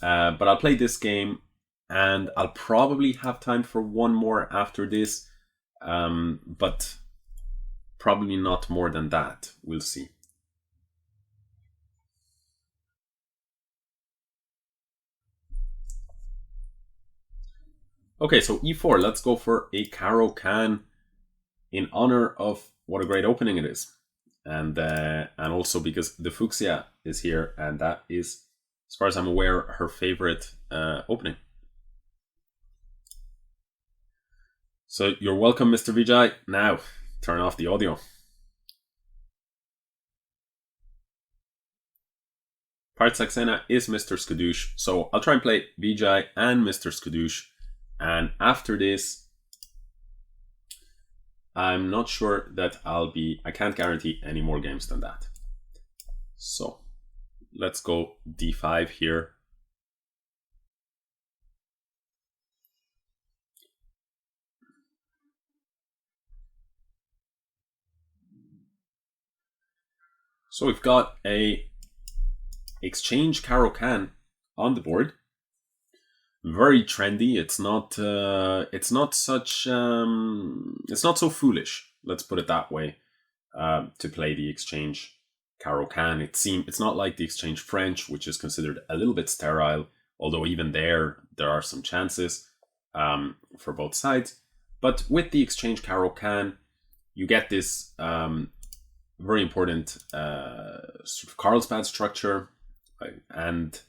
But I'll play this game, and I'll probably have time for one more after this, but probably not more than that. We'll see. Okay, so e4. Let's go for a Caro-Kann in honor of what a great opening it is, and also because the Fuchsia is here, and that is, as far as I'm aware, her favorite opening. So you're welcome, Mr. Vijay. Now, turn off the audio. Alex Astaneh is Mr. Skadoosh, so I'll try and play Vijay and Mr. Skadoosh, and after this, I'm not sure that I can't guarantee any more games than that. So, let's go d5 here. So we've got a exchange Caro-Kann on the board. Very trendy. It's not such. It's not so foolish. Let's put it that way. To play the exchange Caro-Kann, it's not like the exchange French, which is considered a little bit sterile. Although even there are some chances for both sides. But with the exchange Caro-Kann, you get this very important sort of Carlsbad structure, right? And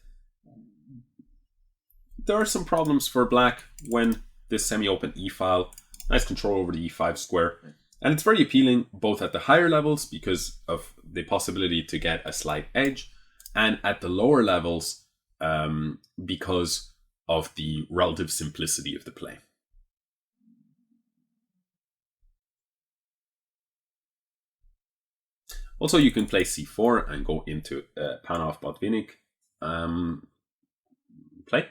there are some problems for black when this semi-open e-file. Nice control over the e5 square. And it's very appealing both at the higher levels because of the possibility to get a slight edge, and at the lower levels because of the relative simplicity of the play. Also, you can play c4 and go into Panov Botvinnik play.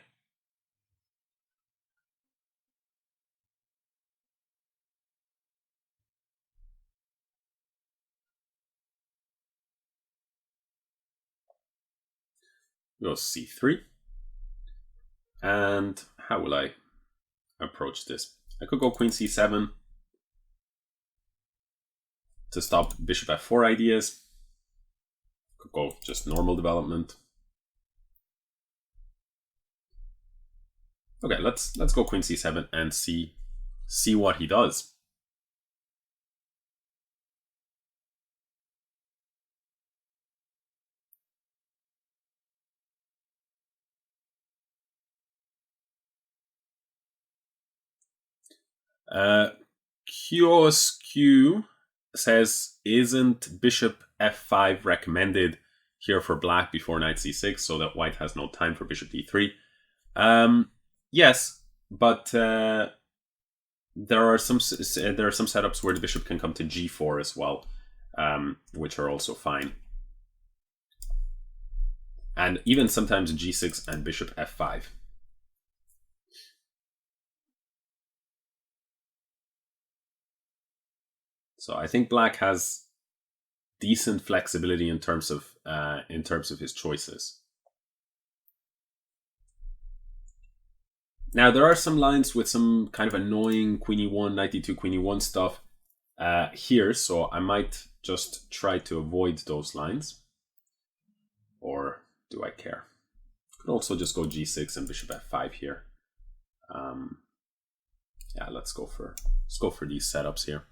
Go c3. And how will I approach this? I could go queen c7 to stop bishop f4 ideas. Could go just normal development. Okay, let's go queen c7 and see what he does. QOSQ says, isn't bishop f5 recommended here for black before knight c6 so that white has no time for bishop d3? Yes, but there are some setups where the bishop can come to g4 as well, which are also fine. And even sometimes g6 and bishop f5. So I think black has decent flexibility in terms of his choices. Now there are some lines with some kind of annoying queen e1, knight d2, queen e1 stuff here, so I might just try to avoid those lines. Or do I care? Could also just go g6 and bishop f5 here. Yeah, let's go for these setups here.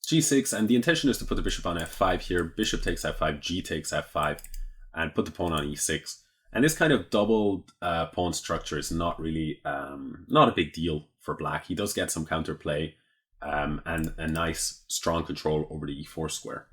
g6, and the intention is to put the bishop on f5 here. Bishop takes f5, g takes f5, and put the pawn on e6. And this kind of doubled pawn structure is not really not a big deal for black. He does get some counterplay and a nice strong control over the e4 square.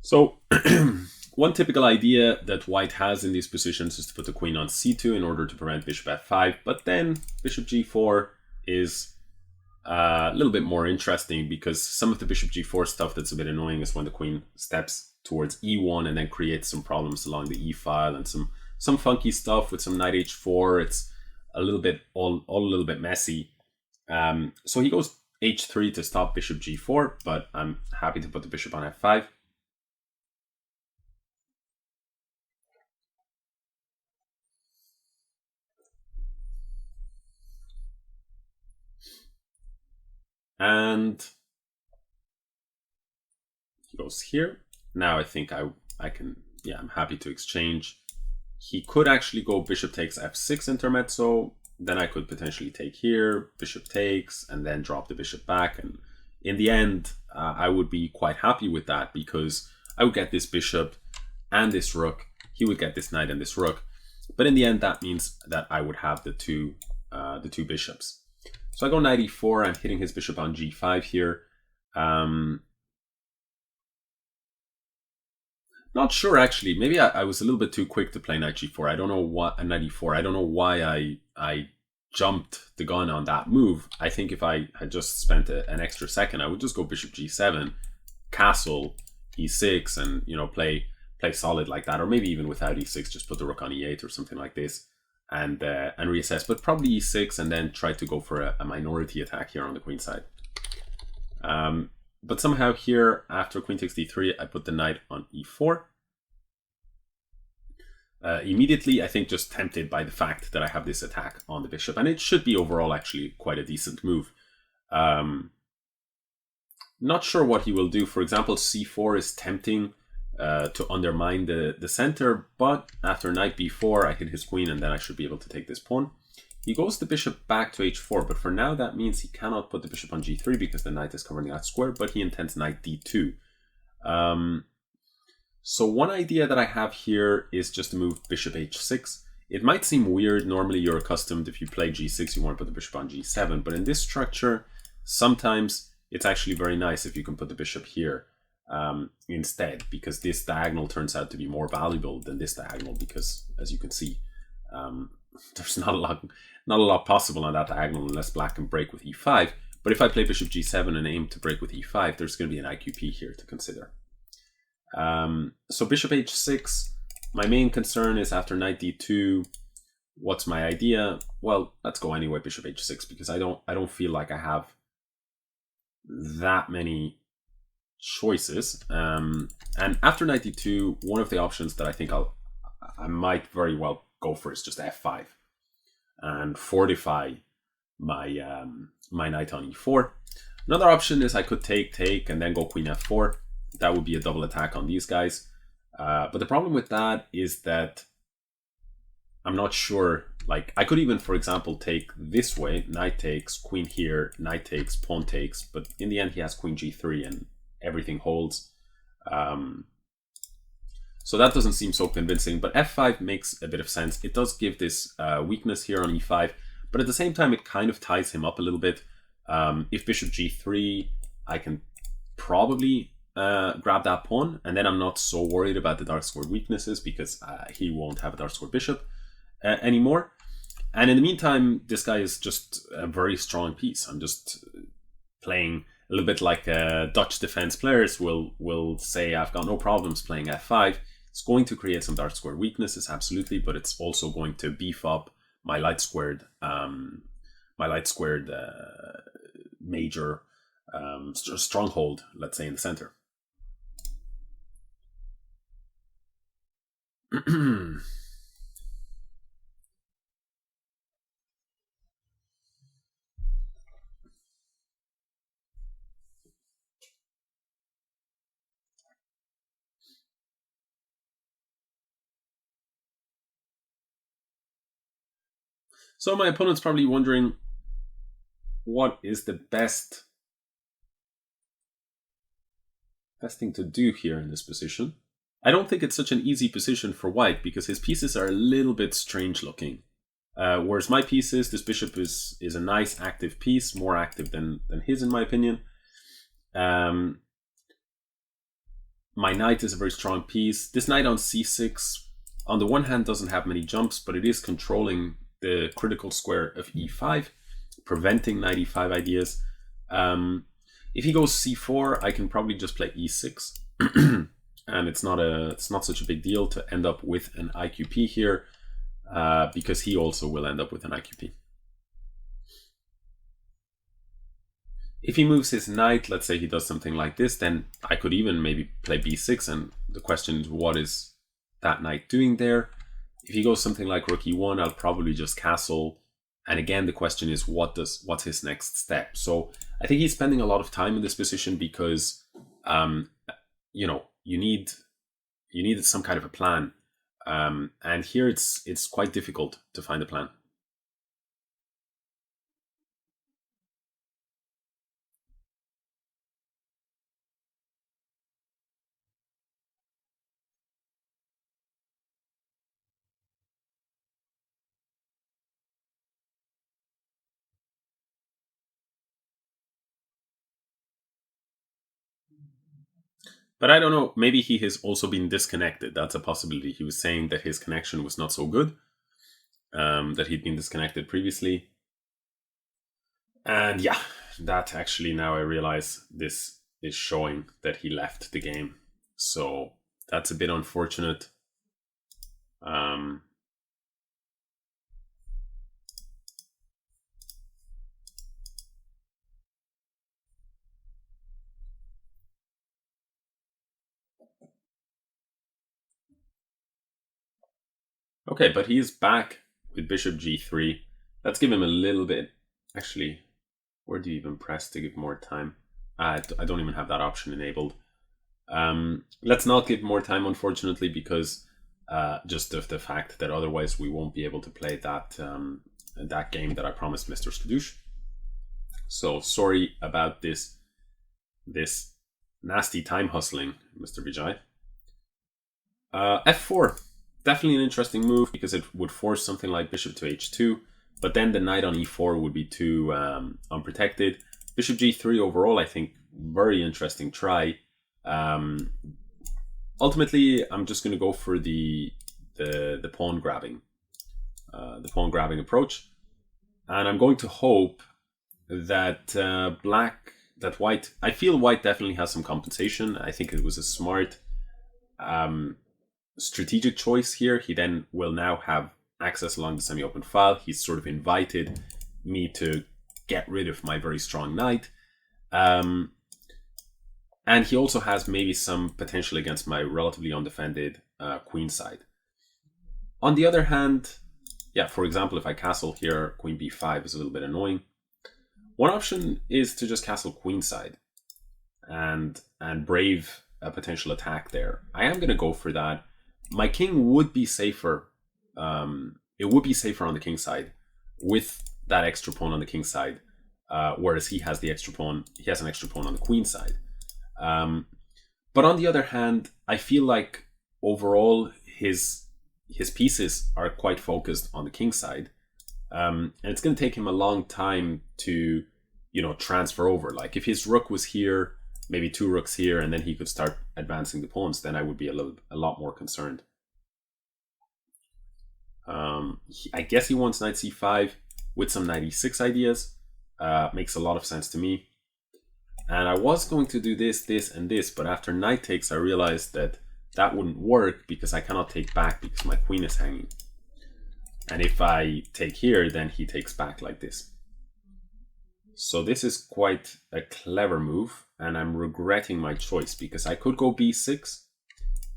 So One typical idea that white has in these positions is to put the queen on c2 in order to prevent bishop f5, but then bishop g4 is a little bit more interesting, because some of the bishop g4 stuff that's a bit annoying is when the queen steps towards e1 and then creates some problems along the e file, and some funky stuff with some knight h4. It's a little bit all a little bit messy. So he goes h3 to stop bishop g4, but I'm happy to put the bishop on f5. And he goes here. Now I think I can, yeah, I'm happy to exchange. He could actually go bishop takes f6 intermezzo. Then I could potentially take here, bishop takes, and then drop the bishop back. And in the end, I would be quite happy with that, because I would get this bishop and this rook. He would get this knight and this rook. But in the end, that means that I would have the two bishops. So I go knight e4. I'm hitting his bishop on g5 here. Not sure, actually. Maybe I was a little bit too quick to play knight g4. I don't know what knight e4. I don't know why I jumped the gun on that move. I think if I had just spent an extra second, I would just go bishop g7, castle, e6, and, you know, play solid like that. Or maybe even without e6, just put the rook on e8 or something like this, and reassess. But probably e6, and then try to go for a minority attack here on the queen side. But somehow here, after queen takes d3, I put the knight on e4. Immediately, I think, just tempted by the fact that I have this attack on the bishop. And it should be overall actually quite a decent move. Not sure what he will do. For example, c4 is tempting to undermine the center. But after knight b4, I hit his queen, and then I should be able to take this pawn. He goes the bishop back to h4, but for now that means he cannot put the bishop on g3 because the knight is covering that square, but he intends knight d2. So one idea that I have here is just to move bishop h6. It might seem weird. Normally you're accustomed, if you play g6, you want to put the bishop on g7, but in this structure, sometimes it's actually very nice if you can put the bishop here instead, because this diagonal turns out to be more valuable than this diagonal, because as you can see, there's not a lot possible on that diagonal unless black can break with e5. But if I play bishop g7 and aim to break with e5, there's going to be an IQP here to consider. So bishop h6. My main concern is after knight d2. What's my idea? Well, let's go anyway, bishop h6, because I don't feel like I have that many choices. And after knight d2, one of the options that I think I might very well go for is just f5 and fortify my my knight on e4. Another option is I could take and then go queen f4. That would be a double attack on these guys. But the problem with that is that I'm not sure. Like, I could even, for example, take this way, knight takes, queen here, knight takes, pawn takes, but in the end he has queen g3 and everything holds. So that doesn't seem so convincing, but f5 makes a bit of sense. It does give this weakness here on e5, but at the same time, it kind of ties him up a little bit. If bishop g3, I can probably grab that pawn, and then I'm not so worried about the dark squared weaknesses, because he won't have a dark squared bishop anymore. And in the meantime, this guy is just a very strong piece. I'm just playing a little bit like Dutch defense players will say, I've got no problems playing f5. It's going to create some dark square weaknesses, absolutely, but it's also going to beef up my light squared major stronghold, let's say, in the center. So my opponent's probably wondering, what is the best thing to do here in this position? I don't think it's such an easy position for white, because his pieces are a little bit strange looking. Whereas my pieces, this bishop is a nice active piece, more active than his in my opinion. my knight is a very strong piece. This knight on c6, on the one hand, doesn't have many jumps, but it is controlling the critical square of e5, preventing knight e5 ideas. If he goes c4, I can probably just play e6, and it's not such a big deal to end up with an IQP here, because he also will end up with an IQP. If he moves his knight, let's say he does something like this, then I could even maybe play b6, and the question is, what is that knight doing there? If he goes something like rook e1, I'll probably just castle. And again, the question is, what's his next step? So I think he's spending a lot of time in this position because, you know, you need some kind of a plan. And here it's quite difficult to find a plan. But I don't know, maybe he has also been disconnected. That's a possibility. He was saying that his connection was not so good, that he'd been disconnected previously. And yeah, that actually, now I realize this is showing that he left the game. So that's a bit unfortunate. Okay, but he is back with bishop g3. Let's give him a little bit. Actually, where do you even press to give more time? I don't even have that option enabled. Let's not give more time, unfortunately, because just of the fact that otherwise we won't be able to play that that game that I promised Mr. Skadoosh. So sorry about this nasty time hustling, Mr. Vijay. F4. Definitely an interesting move because it would force something like bishop to h2, but then the knight on e4 would be too unprotected. Bishop g3 overall, I think, very interesting try. Ultimately, I'm just going to go for the pawn grabbing, approach, and I'm going to hope that white. I feel white definitely has some compensation. I think it was a smart strategic choice here. He then will now have access along the semi-open file. He's sort of invited me to get rid of my very strong knight. And he also has maybe some potential against my relatively undefended queen side. On the other hand, yeah, for example, if I castle here, queen b5 is a little bit annoying. One option is to just castle queen side and brave a potential attack there. I am going to go for that. My king would be safer. It would be safer on the king side with that extra pawn on the king side, whereas he has the extra pawn. He has an extra pawn on the queen side. But on the other hand, I feel like overall his pieces are quite focused on the king side, and it's going to take him a long time to, you know, transfer over. Like if his rook was here, maybe two rooks here, and then he could start advancing the pawns, then I would be a lot more concerned. I guess he wants knight c5 with some knight e6 ideas. Makes a lot of sense to me. And I was going to do this, and this, but after knight takes, I realized that that wouldn't work because I cannot take back because my queen is hanging. And if I take here, then he takes back like this. So this is quite a clever move, and I'm regretting my choice because I could go b6,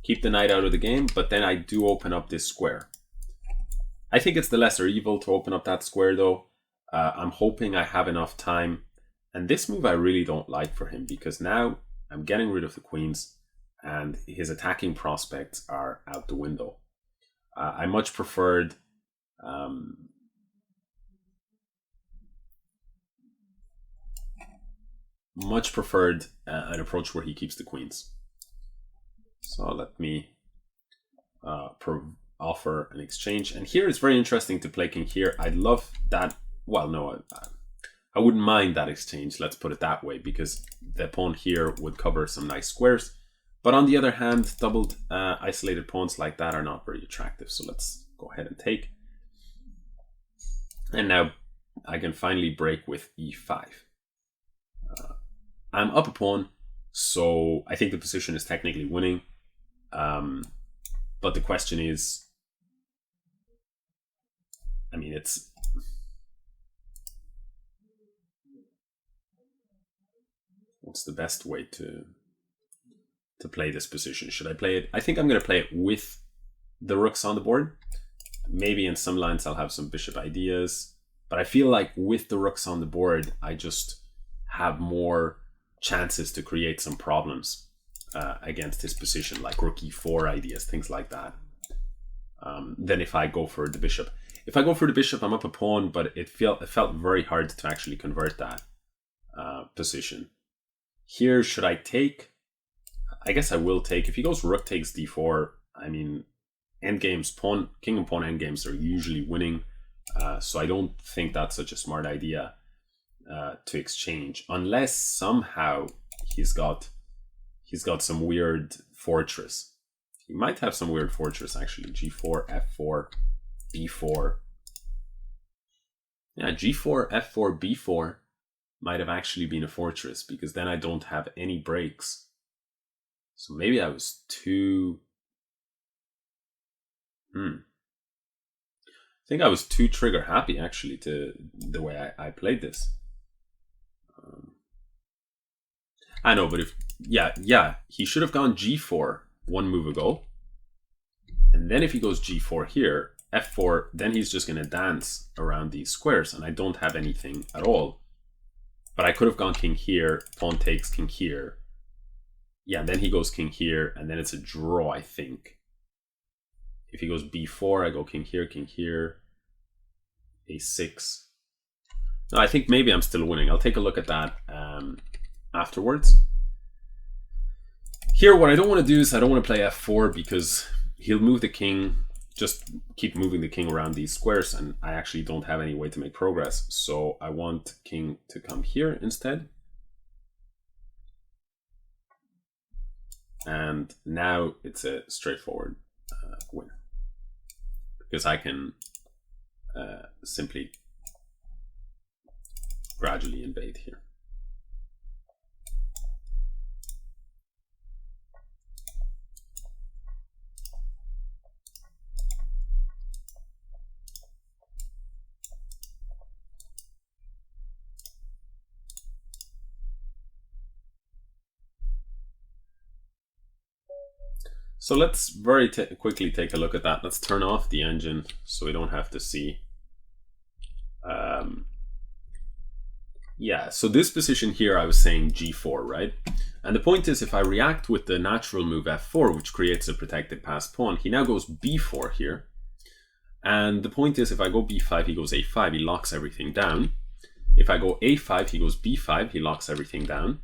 keep the knight out of the game, but then I do open up this square. I think it's the lesser evil to open up that square though. I'm hoping I have enough time. And this move I really don't like for him because now I'm getting rid of the queens and his attacking prospects are out the window. I much preferred an approach where he keeps the queens. So let me offer an exchange. And here it's very interesting to play king here. I'd love that. Well, no, I wouldn't mind that exchange. Let's put it that way, because the pawn here would cover some nice squares. But on the other hand, doubled isolated pawns like that are not very attractive. So let's go ahead and take. And now I can finally break with e5. I'm up a pawn, so I think the position is technically winning. But the question is, I mean, it's... What's the best way to play this position? Should I play it? I think I'm going to play it with the rooks on the board. Maybe in some lines I'll have some bishop ideas. But I feel like with the rooks on the board, I just have more chances to create some problems against his position, like rook e4 ideas, things like that, than if I go for the bishop. If I go for the bishop, I'm up a pawn, but it felt very hard to actually convert that position. Here, should I take? I guess I will take. If he goes rook takes d4, I mean, endgames, king and pawn endgames are usually winning, so I don't think that's such a smart idea to exchange, unless somehow he's got some weird fortress. He might have some weird fortress actually. G4, F4, B4. Yeah, G4, F4, B4 might have actually been a fortress, because then I don't have any breaks. So maybe I was too... I think I was too trigger happy actually to the way I played this. I know, but if... Yeah, he should have gone G4 one move ago. And then if he goes G4 here, F4, then he's just going to dance around these squares, and I don't have anything at all. But I could have gone king here, pawn takes king here. Yeah, then he goes king here, and then it's a draw, I think. If he goes b4, I go king here, a6. No, I think maybe I'm still winning. I'll take a look at that afterwards. Here, what I don't want to do is I don't want to play f4, because he'll move the king, just keep moving the king around these squares, and I actually don't have any way to make progress. So I want king to come here instead. And now it's a straightforward win, because I can simply gradually invade here. So let's very quickly take a look at that. Let's turn off the engine so we don't have to see. Yeah, so this position here, I was saying G4, right? And the point is, if I react with the natural move F4, which creates a protected passed pawn, he now goes B4 here. And the point is, if I go B5, he goes A5, he locks everything down. If I go A5, he goes B5, he locks everything down.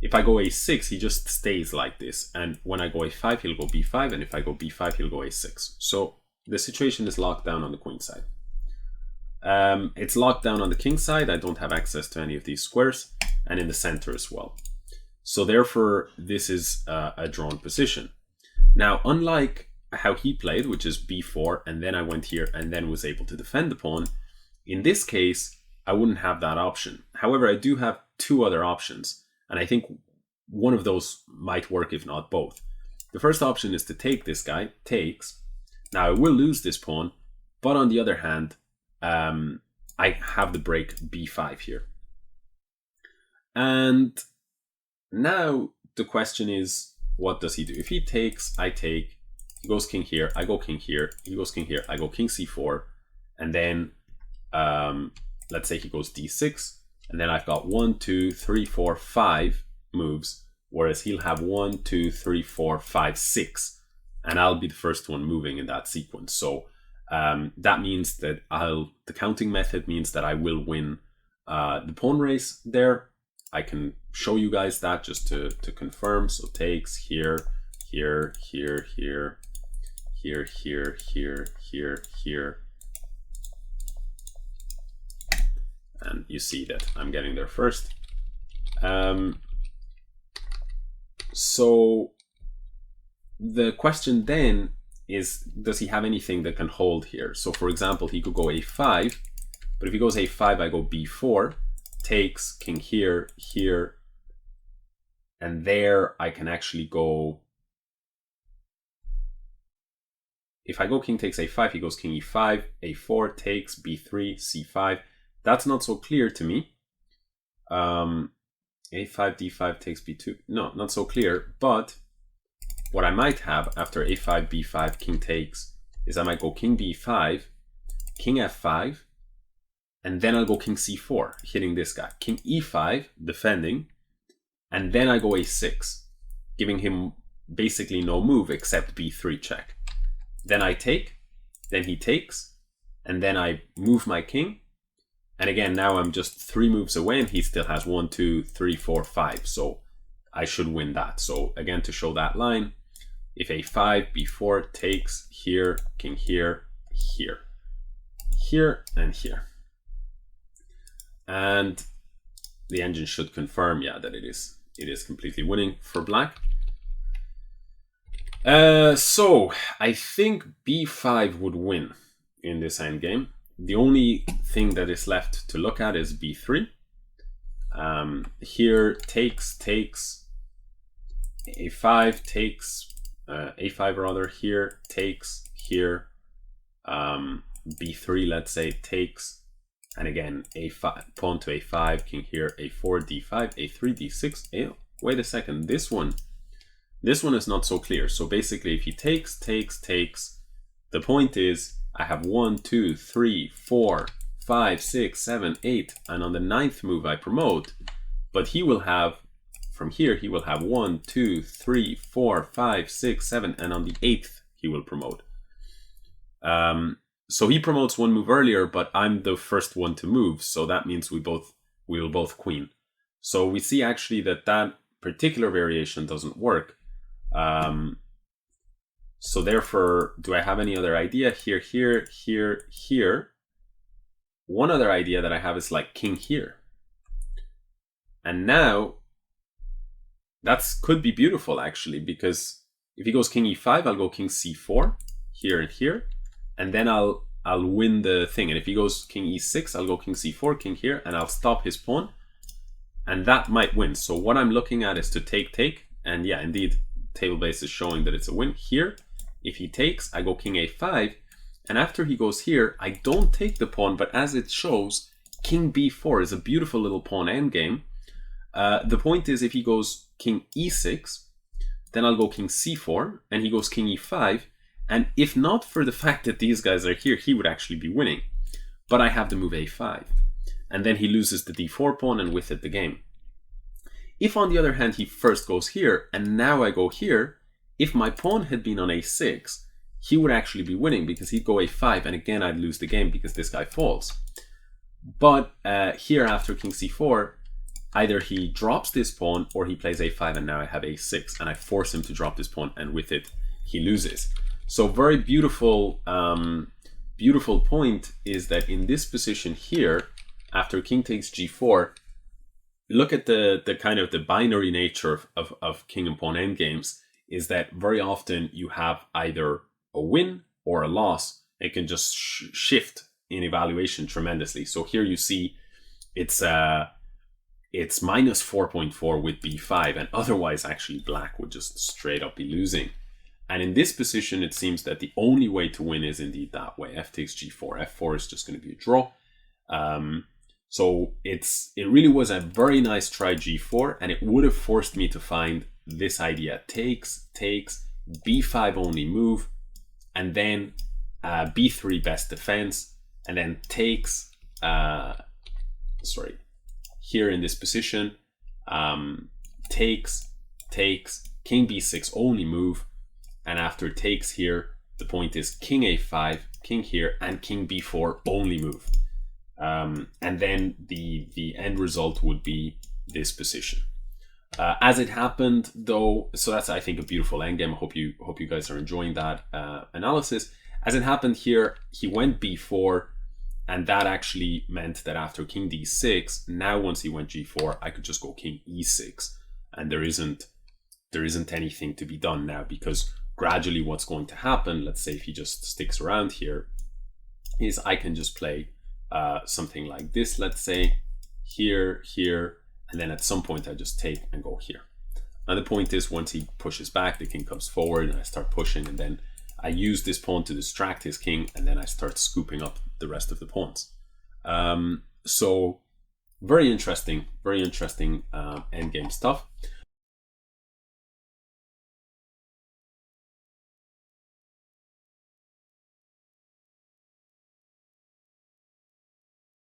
If I go A6, he just stays like this. And when I go A5, he'll go B5. And if I go B5, he'll go A6. So the situation is locked down on the queen side. It's locked down on the king side. I don't have access to any of these squares. And in the center as well. So therefore, this is a drawn position. Now, unlike how he played, which is B4, and then I went here and then was able to defend the pawn, in this case, I wouldn't have that option. However, I do have two other options. And I think one of those might work, if not both. The first option is to take this guy, takes. Now I will lose this pawn, but on the other hand, I have the break b5 here. And now the question is, what does he do? If he takes, I take, he goes king here, I go king here, he goes king here, I go king c4, and then let's say he goes d6. And then I've got 1, 2, 3, 4, 5 moves, whereas he'll have 1, 2, 3, 4, 5, 6, and I'll be the first one moving in that sequence. So that means that the counting method means that I will win the pawn race there. I can show you guys that just to confirm. So takes here, here, here, here, here, here, here, here, here. And you see that I'm getting there first. So the question then is, does he have anything that can hold here? So for example, he could go a5, but if he goes a5, I go b4, takes, king here, here, and there I can actually go, if I go king takes a5, he goes king e5, a4, takes, b3, c5. That's not so clear to me. A5, d5 takes b2. No, not so clear. But what I might have after a5, b5, king takes, is I might go king b5, king f5, and then I'll go king c4, hitting this guy. King e5, defending, and then I go a6, giving him basically no move except b3 check. Then I take, then he takes, and then I move my king. And again, now I'm just 3 moves away, and he still has 1, 2, 3, 4, 5. So I should win that. So again, to show that line, if a5, b4, takes, here, king here, here, here, and here. And the engine should confirm, yeah, that it is completely winning for black. So I think b5 would win in this endgame. The only thing that is left to look at is b3. Here takes, a5 takes, a5 rather, here takes, here, b3 let's say takes, and again a5, pawn to a5, king here, a4, d5, a3, d6. Wait a second, this one is not so clear. So basically if he takes, the point is I have 1, 2, 3, 4, 5, 6, 7, 8, and on the 9th move I promote, but he will have, from here he will have 1, 2, 3, 4, 5, 6, 7, and on the 8th he will promote. So he promotes 1 move earlier, but I'm the first one to move, so that means we will both queen. So we see actually that particular variation doesn't work. So therefore, do I have any other idea? Here, here, here, here. One other idea that I have is like king here. And now, that could be beautiful actually, because if he goes king e5, I'll go king c4, here and here, and then I'll win the thing. And if he goes king e6, I'll go king c4, king here, and I'll stop his pawn, and that might win. So what I'm looking at is to take, and yeah, indeed, table base is showing that it's a win here. If he takes, I go king a5, and after he goes here, I don't take the pawn, but as it shows, king b4 is a beautiful little pawn endgame. The point is, if he goes king e6, then I'll go king c4, and he goes king e5, and if not for the fact that these guys are here, he would actually be winning. But I have to move a5, and then he loses the d4 pawn, and with it the game. If on the other hand he first goes here, and now I go here, if my pawn had been on a6, he would actually be winning because he'd go a5, and again I'd lose the game because this guy falls. But here after king c4, either he drops this pawn or he plays a5, and now I have a6, and I force him to drop this pawn, and with it he loses. So very beautiful, beautiful point is that in this position here, after king takes g4, look at the kind of the binary nature of king and pawn endgames, is that very often you have either a win or a loss. It can just shift in evaluation tremendously. So here you see it's minus 4.4 with b5, and otherwise actually black would just straight up be losing. And in this position, it seems that the only way to win is indeed that way. F takes g4. F4 is just going to be a draw. So it really was a very nice try g4, and it would have forced me to find this idea: takes, b5 only move, and then b3 best defense, and then takes, here in this position, takes, king b6 only move, and after takes here, the point is king a5, king here, and king b4 only move. And then the end result would be this position. As it happened, though, so that's, I think, a beautiful endgame. I hope you guys are enjoying that analysis. As it happened here, he went b4, and that actually meant that after king d6, now once he went g4, I could just go king e6, and there isn't anything to be done now, because gradually what's going to happen, let's say if he just sticks around here, is I can just play something like this, let's say, here, here, and then at some point I just take and go here. And the point is, once he pushes back, the king comes forward, and I start pushing, and then I use this pawn to distract his king, and then I start scooping up the rest of the pawns. So very interesting endgame stuff.